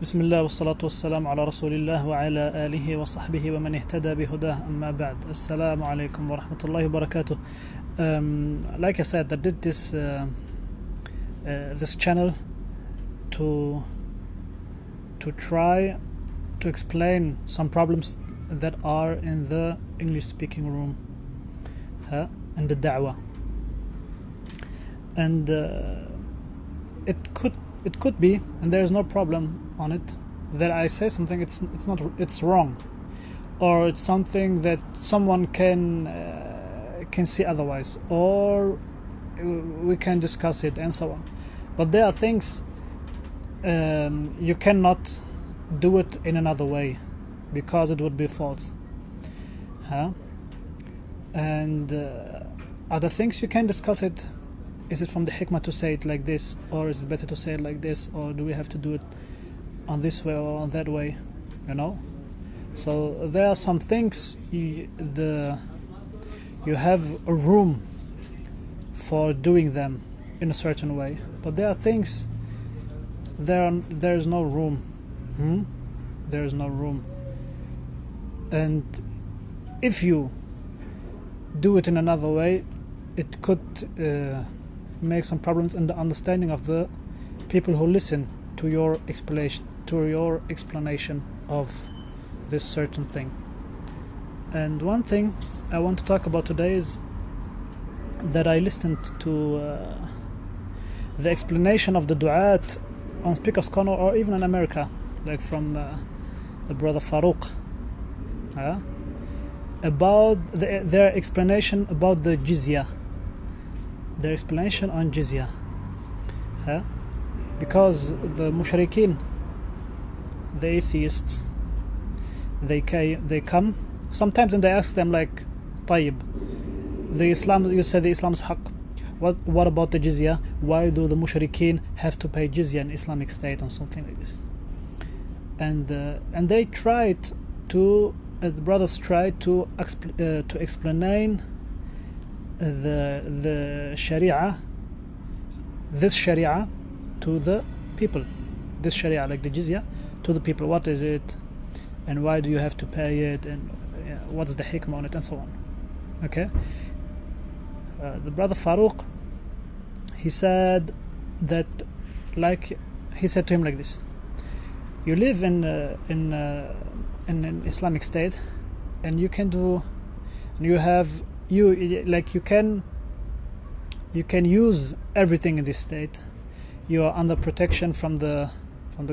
بسم الله والصلاة والسلام على رسول الله وعلى آله وصحبه ومن اهتدى بهداه أما بعد. Assalamu alaikum wa rahmatullahi wa barakatuh. Like I said, I did this channel to try to explain some problems that are in the English speaking room and the da'wah, and it could be, and there is no problem on it, that I say something it's wrong, or it's something that someone can see otherwise, or we can discuss it and so on. But there are things you cannot do it in another way because it would be false. And other things you can discuss it. Is it from the hikmah to say it like this, or is it better to say it like this, or do we have to do it on this way or on that way, So there are some things you have a room for doing them in a certain way, but there are things there is no room. There is no room, and if you do it in another way, it could make some problems in the understanding of the people who listen to your explanation of this certain thing. And one thing I want to talk about today is that I listened to the explanation of the du'at on Speaker's Corner, or even in America, like from the brother Farouk, about their explanation about the Jizyah. Their explanation on Jizyah, because the mushrikeen, the atheists, they come sometimes and they ask them like, طيب, the Islam, you said the Islam is haqq, what about the Jizyah? Why do the mushrikeen have to pay Jizyah in Islamic State, or something like this? And they tried to the brothers tried to explain the Sharia, this Sharia, to the people. This Sharia, like the Jizyah, to the people. What is it, and why do you have to pay it, and what's the hikmah on it, and so on. Okay. The brother Farouk, he said that, like, he said to him like this: you live in an Islamic State, and you can do, you can use everything in this state. You are under protection from the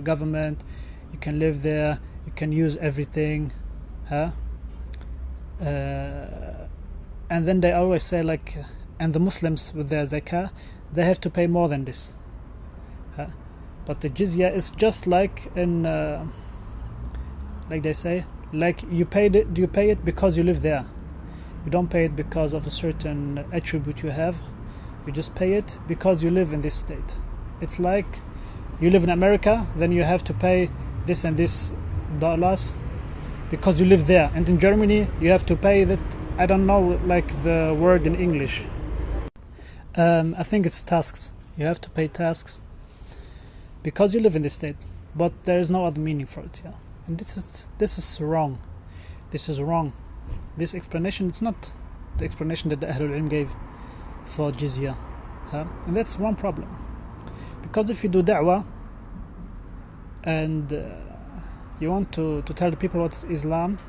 government. You can live there. You can use everything, and then they always say, like, and the Muslims with their zakah, they have to pay more than this. But the jizya is just like in, like they say, like you pay it because you live there. You don't pay it because of a certain attribute you have. You just pay it because you live in this state. It's like you live in America, then you have to pay this and this dollars because you live there. And in Germany, you have to pay that, I don't know, like the word in English. I think it's tasks. You have to pay tasks because you live in this state. But there is no other meaning for it. And this is wrong. This is wrong. This explanation, it's not the explanation that the Ahlul Ilm gave for Jizyah. And that's one problem. Because if you do da'wah and you want to tell the people what's Islam,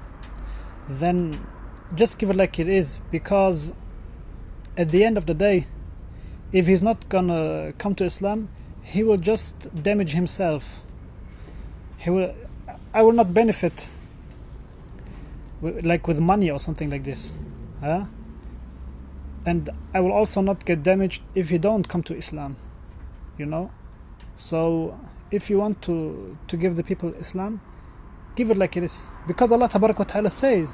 then just give it like it is. Because at the end of the day, if he's not gonna come to Islam, he will just damage himself. I will not benefit like with money or something like this, and I will also not get damaged if you don't come to Islam, So if you want to give the people Islam, give it like it is, because Allah Tabarak wa Ta'ala said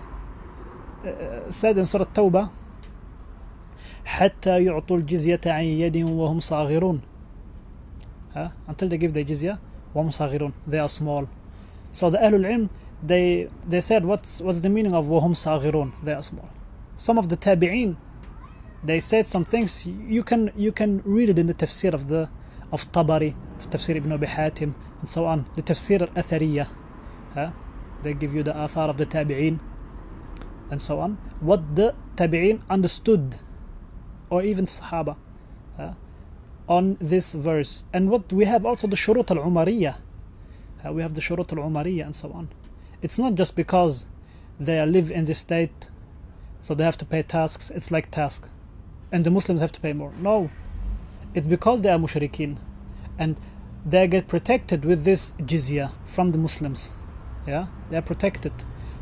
in Surah Tawbah, حتى يعطوا الجزية عن يد وهم صاغرون, until they give the jizya, وهم صاغرون, they are small. So the Ahlul Ilm, they said, what's the meaning of وهم صاغرون, they are small. Some of the tabi'een, they said some things, you can read it in the tafsir of Tabari تفسير ابن أبي حاتم, and so on. The تفسير الأثرية, they give you the آثار of the tabi'in, and so on. What the tabi'in understood, or even Sahaba, on this verse. And what we have also the shurut al-Umariyah. We have the shurut al-Umariyah and so on. It's not just because they live in this state, so they have to pay tasks. It's like task, and the Muslims have to pay more. No, it's because they are mushrikeen, and they get protected with this jizya from the Muslims. Yeah, they are protected.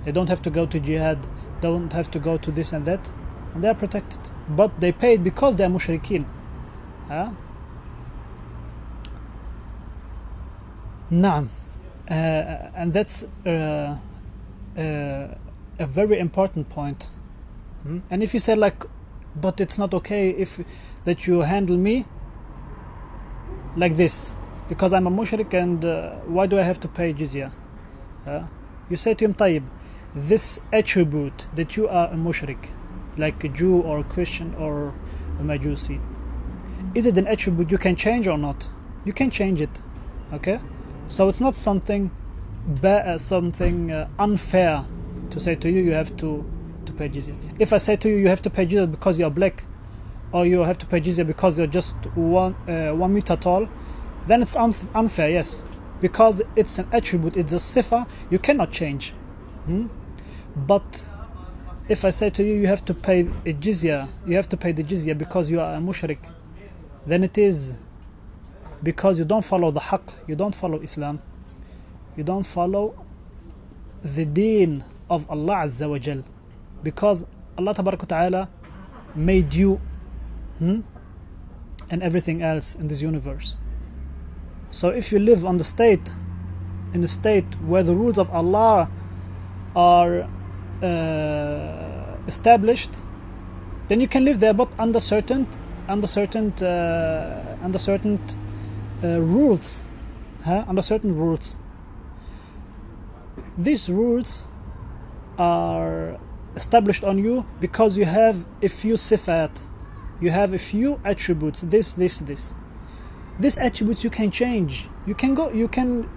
They don't have to go to jihad, don't have to go to this and that, and they are protected. But they paid because they are mushrikeen. Naam. And that's a very important point. And if you say like, but it's not okay if that you handle me like this because I'm a mushrik, and why do I have to pay jizya? You say to him, طيب, this attribute that you are a mushrik, like a Jew or a Christian or a Majusi, is it an attribute you can change or not? You can change it, okay? So it's not something unfair to say to you, you have to pay jizya. If I say to you, you have to pay jizya because you're black, or you have to pay jizya because you're just 1 meter tall, then it's unfair, yes, because it's an attribute, it's a sifa, you cannot change. But if I say to you, you have to pay a jizya, you have to pay the jizya because you are a mushrik, then it is because you don't follow the haqq, you don't follow Islam, you don't follow the deen of Allah Azza wa Jal, because Allah Tabarak wa Ta'ala made you and everything else in this universe. So if you live in a state where the rules of Allah are established, then you can live there, but under certain rules, under certain rules. These rules are established on you because you have a few sifat, you have a few attributes, this. These attributes you can change. You can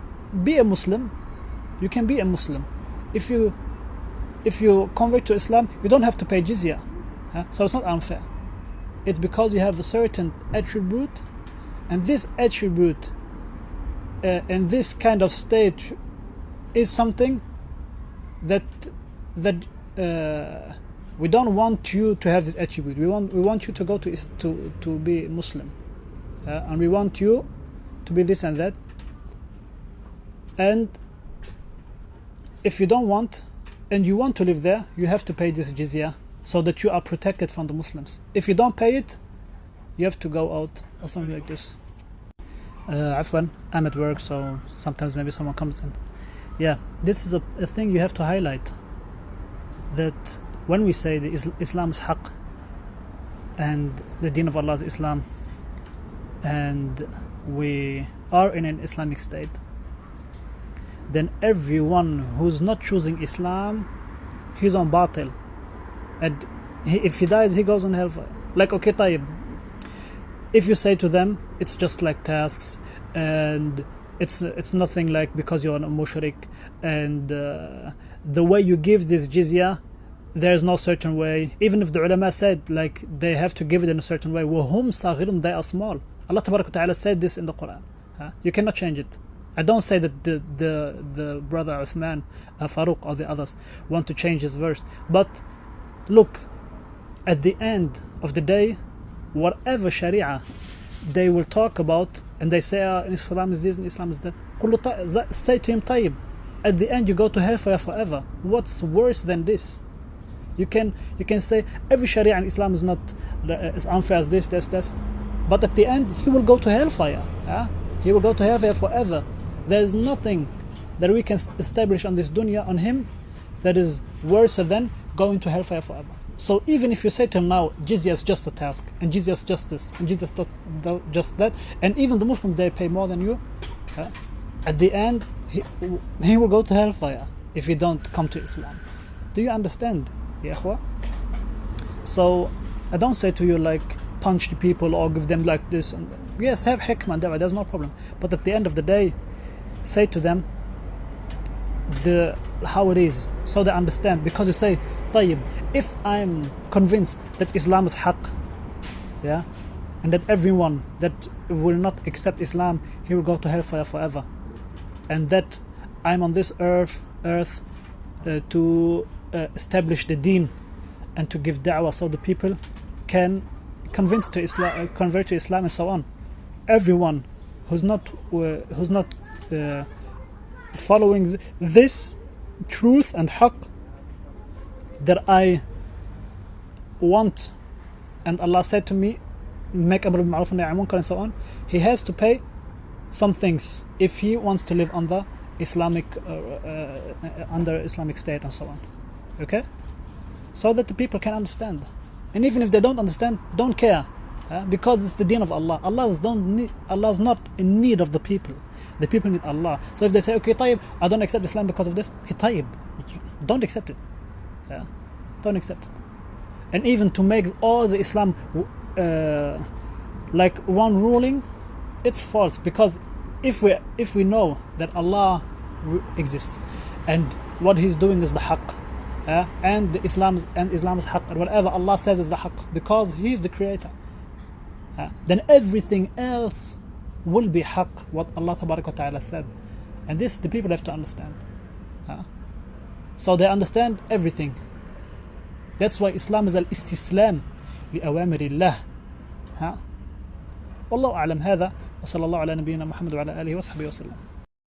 be a Muslim. You can be a Muslim. If you convert to Islam, you don't have to pay jizya. So it's not unfair. It's because you have a certain attribute, and this attribute in this kind of state is something that we don't want you to have this attribute. We want you to go to be Muslim, and we want you to be this and that. And if you don't want, and you want to live there, you have to pay this jizya so that you are protected from the Muslims. If you don't pay it, you have to go out or something like this. Afwan, I'm at work, so sometimes maybe someone comes in. Yeah, this is a thing you have to highlight, that when we say the Islam is haqq, and the deen of Allah is Islam, and we are in an Islamic state, then everyone who's not choosing Islam, he's on batil, and if he dies, he goes on hellfire. Like, okay, tayyib, if you say to them, it's just like tasks, and it's nothing, like because you're a mushrik, and the way you give this jizya, there's no certain way. Even if the ulama said like they have to give it in a certain way, وَهُمْ صَغِرٌ, they are small. Allah Tabarak wa Ta'ala said this in the Quran. You cannot change it. I don't say that the brother Uthman, Faruq, or the others want to change his verse, but look, at the end of the day, whatever sharia they will talk about, and they say Islam is this and Islam is that, say to him, tayyib, at the end you go to hellfire forever. What's worse than this? You can say every sharia in Islam is not as unfair as this, but at the end he will go to hellfire. He will go to hellfire forever. There is nothing that we can establish on this dunya on him that is worse than going to hellfire forever. So even if you say to him now, jizya is just a task, and jizya is just this, and jizya is just that, and even the Muslims, they pay more than you, at the end he will go to hellfire if he don't come to Islam. Do you understand, ya ikhwa? So I don't say to you like punch the people or give them like this, Yes, have hikmah and da'wah, there's no problem. But at the end of the day, say to them how it is, so they understand. Because you say, طيب, if I'm convinced that Islam is haqq, yeah, and that everyone that will not accept Islam, he will go to hellfire forever, and that I'm on this earth to establish the deen and to give da'wah so the people can convert to Islam and so on. Everyone who's not following this truth and haqq that I want, and Allah said to me, make amr bil ma'ruf and nahy anil munkar and so on, he has to pay some things if he wants to live under Islamic state and so on. Okay, so that the people can understand. And even if they don't understand, don't care, because it's the deen of Allah. Allah is not in need of the people. The people need Allah. So if they say, okay, طيب, I don't accept Islam because of this, okay, طيب, don't accept it. Don't accept it. And even to make all the Islam like one ruling, it's false. Because if we know that Allah exists and what He's doing is the haqq, and Islam is haqq, and whatever Allah says is the haqq, because He is the creator, then everything else will be haqq, what Allah tabarak wa ta'ala said. And this the people have to understand. So they understand everything. That's why Islam is al-istislam لأوامر الله. والله أعلم. هذا وصلى الله على نبينا محمد وعلى آله وصحبه وسلم.